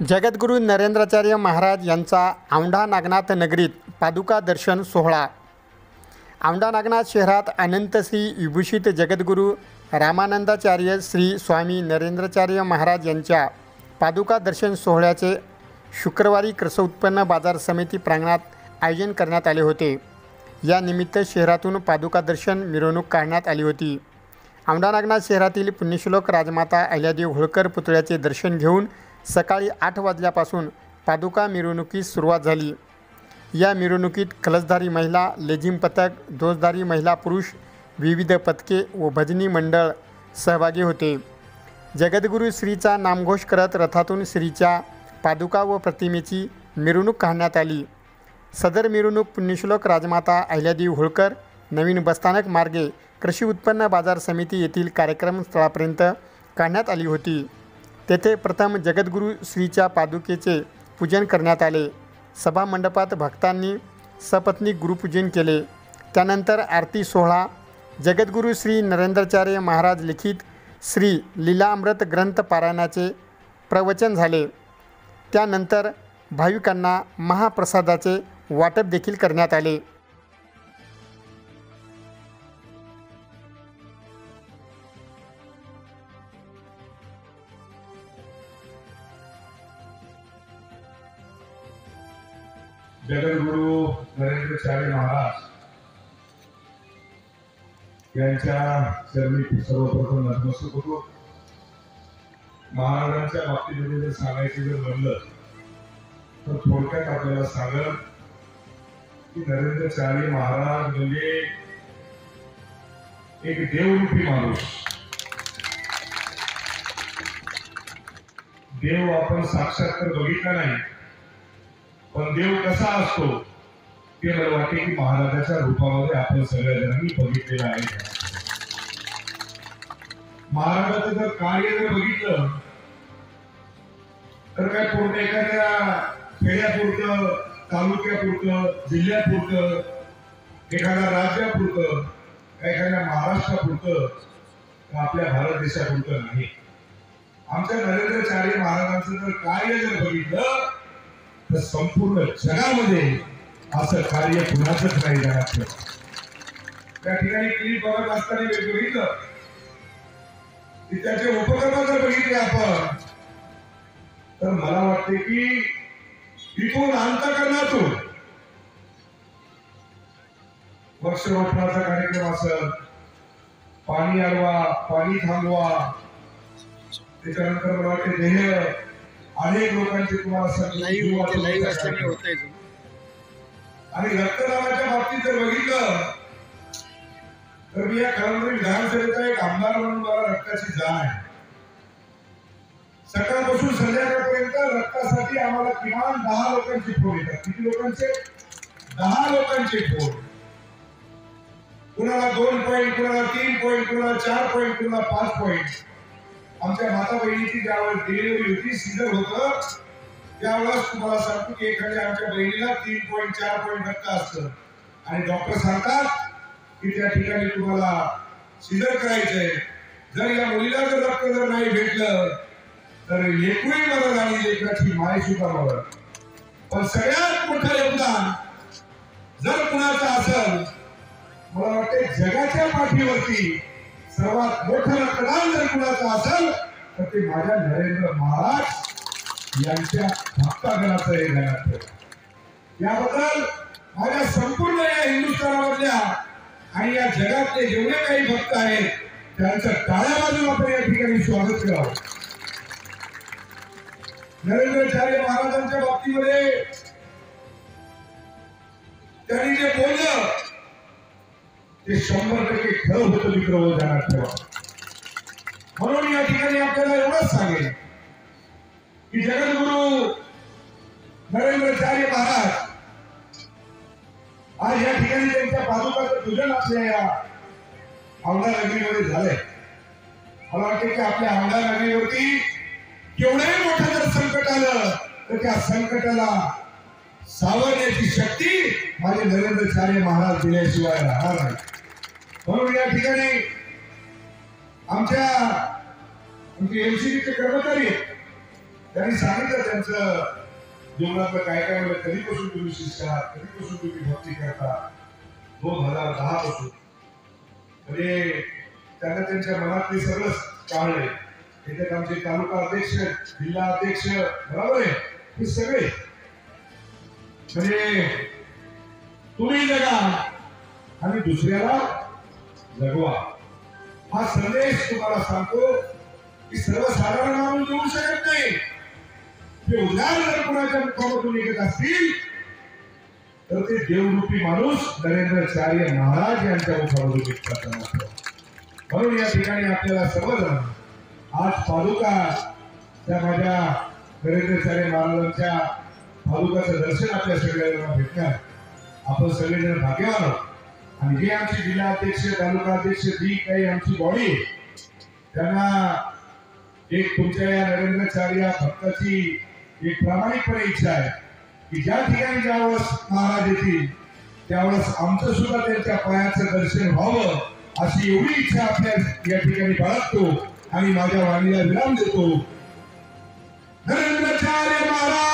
जगद्गुरू नरेंद्राचार्य महाराज यांचा औंढा नागनाथ नगरीत पादुका दर्शन सोहळा। औंढा नागनाथ शहरात अनंत श्री विभूषित जगद्गुरू रामानंदाचार्य श्री स्वामी नरेंद्राचार्य महाराज यांच्या पादुका दर्शन सोहळ्याचे शुक्रवारी कृषी उत्पन्न बाजार समिती प्रांगणात आयोजन करण्यात आले होते। या निमित्त शहरातून पादुका दर्शन मिरवणूक काढण्यात आली होती। औंढा नागनाथ शहरातील पुण्यश्लोक राजमाता अहिल्यादेवी होळकर पुतळ्याचे दर्शन घेऊन सकाळी 8 वाजल्यापासून पादुका मिरवणुकीस सुरुवात झाली। या मिरवणुकीत कलशधारी महिला, लेझिम पथक, ध्वजधारी महिला पुरुष, विविध पथके व भजनी मंडळ सहभागी होते। जगद्गुरू श्रीचा नामघोष करत रथातून श्रीच्या पादुका व प्रतिमेची मिरवणूक काढण्यात आली। सदर मिरवणूक पुण्यश्लोक राजमाता अहिल्यादेवी होळकर नवीन बसस्थानक मार्गे कृषी उत्पन्न बाजार समिती येथील कार्यक्रम स्थळापर्यंत काढण्यात आली होती। तेथे प्रथम जगद्गुरू श्रीच्या पादुकेचे पूजन करण्यात आले। सभा मंडपात भक्तांनी सपत्नीक गुरुपूजन केले। त्यानंतर आरती सोहळा, जगद्गुरू श्री नरेंद्राचार्य महाराज लिखित श्री लीलामृत ग्रंथ पारायणाचे प्रवचन झाले। त्यानंतर भाविकांना महाप्रसादाचे वाटप देखील करण्यात आले। जगद्गुरू नरेंद्राचार्य महाराज यांच्या चरणी सर्वप्रथम नतमस्तक होतो। महाराजांच्या बाबतीमध्ये जर सांगायचं जर म्हणलं तर थोडक्यात आपल्याला सांगेल की नरेंद्राचार्य महाराज म्हणजे एक देवरूपी माणूस। देव आपण साक्षात तर बघितला नाही, पण देव कसा असतो ते मला वाटते की महाराजाच्या रूपामध्ये आपण सगळ्या जणांनी बघितलेलं आहे। महाराजाचं जर कार्य जर बघितलं तर काय पूर्ण एखाद्या खेड्यापुरतं, तालुक्यापुरतं, जिल्ह्यापुरतं, एखाद्या राज्यापुरतं, एखाद्या महाराष्ट्रापुरतं, आपल्या भारत देशापुरतं नाही। आमच्या नरेंद्राचार्य महाराजांचं जर कार्य जर बघितलं तर संपूर्ण जगामध्ये असं कार्य कुणाचंच नाही जगात। त्या ठिकाणी क्लिप बघत असताना बघितलं की त्याचे उपक्रम जर बघितले आपण तर मला वाटते की इथून अंतःकरणातून वृक्षारोपणाचा कार्यक्रम असेल, पाणी अडवा, पाणी थांबवा, त्याच्यानंतर मला वाटते ध्येय अनेक लोकांचे तुम्हाला आणि रक्तदानाच्या बाबतीत जर बघितलं तर मी या कळमनुरी विधानसभेचा एक आमदार म्हणून मला रक्ताची जाण आहे। सकाळपासून संध्याकाळपर्यंत रक्तासाठी आम्हाला किमान 10 लोकांचे फोन येतात। किती लोकांचे? 10 लोकांचे फोन। कुणाला 2 पॉइंट, कुणाला 3 पॉइंट, कुणाला 4 पॉइंट, कुणाला 5 पॉइंट। आमच्या माता बहिणीची ज्यावेळेस डिलिव्हरी होती, सीझर होतं, त्यावेळेस तुम्हाला सांगतो की एखाद्या आमच्या बहिणीला 3 पॉइंट 4 पॉइंट रक्त असतं आणि डॉक्टर सांगतात की त्या ठिकाणी तुम्हाला सीझर करायचंय। जर या मुलीला जर रक्त जर नाही भेटलं तर लेकरूही मरण आणि लेकराची माय सुद्धा मरण। पण सगळ्यात मोठं योगदान जर कुणाचं असेल, मला वाटते जगाच्या पाठीवरती सर्वात मोठं रक्तदान जर कुणाचं असेल तर ते माझ्या नरेंद्र महाराज यांच्या भक्तगणाचं हे ध्यानात ठेवा। याबद्दल माझ्या संपूर्ण या हिंदुस्थानामधल्या आणि या जगातले जेवढे काही भक्त आहेत त्यांचं टाळ्या वाजवून आपण या ठिकाणी स्वागत करावं। नरेंद्राचार्य महाराजांच्या बाबतीमध्ये त्यांनी जे बोललं ते 100% खरं होतं मित्र, ध्यानात ठेवा। म्हणून या ठिकाणी आपल्याला एवढंच सांगेल की जगद्गुरू नरेंद्राचार्य महाराज आज या ठिकाणी त्यांच्या पादुकाचं पूजन आपल्या या औंढा नगरीमध्ये झालंय। मला वाटतं की आपल्या औंढा नगरीवरती केवढंही मोठं जर संकट आलं तर त्या संकटाला सावरण्याची शक्ती माझे नरेंद्राचार्य महाराज दिल्याशिवाय राहणार नाही। म्हणून या ठिकाणी आमचे एमसीबीचे कर्मचारी त्यांनी सांगितलं त्यांचं जीवनातलं काय काय म्हणजे कधीपासून तुम्ही शिष्य आहात, कधीपासून तुम्ही भक्ती करता. 2010 पासून म्हणजे त्यांना त्यांच्या मनातले सगळंच काढले. त्याच्यात आमचे तालुका अध्यक्ष, जिल्हा अध्यक्ष, बरोबर आहे, हे सगळे म्हणजे तुम्ही जगा आणि दुसऱ्याला जगवा हा संदेश तुम्हाला सांगतो की सर्वसाधारण माणूस देऊ शकत नाही. ते उद्गार जर कुणाच्या मुखामधून निघत असतील तर ते देवरूपी माणूस नरेंद्राचार्य महाराज यांच्या मुखामधून निघतात. म्हणून या ठिकाणी आपल्याला सर्वजण आज पादुका त्या माझ्या नरेंद्राचार्य महाराजांच्या पादुकाचं दर्शन आपल्या सगळ्यांना भेटणार. आपण सगळेजण भाग्यवान आहोत. आणि जे आमचे जिल्हा अध्यक्ष, तालुका अध्यक्ष, जी काही आमची बॉडी, त्यांना एक तुमच्या या नरेंद्राचार्य भक्ताची एक प्रामाणिकपणे इच्छा आहे की ज्या ठिकाणी ज्यावेळेस महाराज येतील त्यावेळेस आमचं सुद्धा त्यांच्या पायाचं दर्शन व्हावं अशी एवढी इच्छा आपल्या या ठिकाणी बाळगतो आणि माझ्या वाणीला विराम देतो. नरेंद्राचार्य महाराज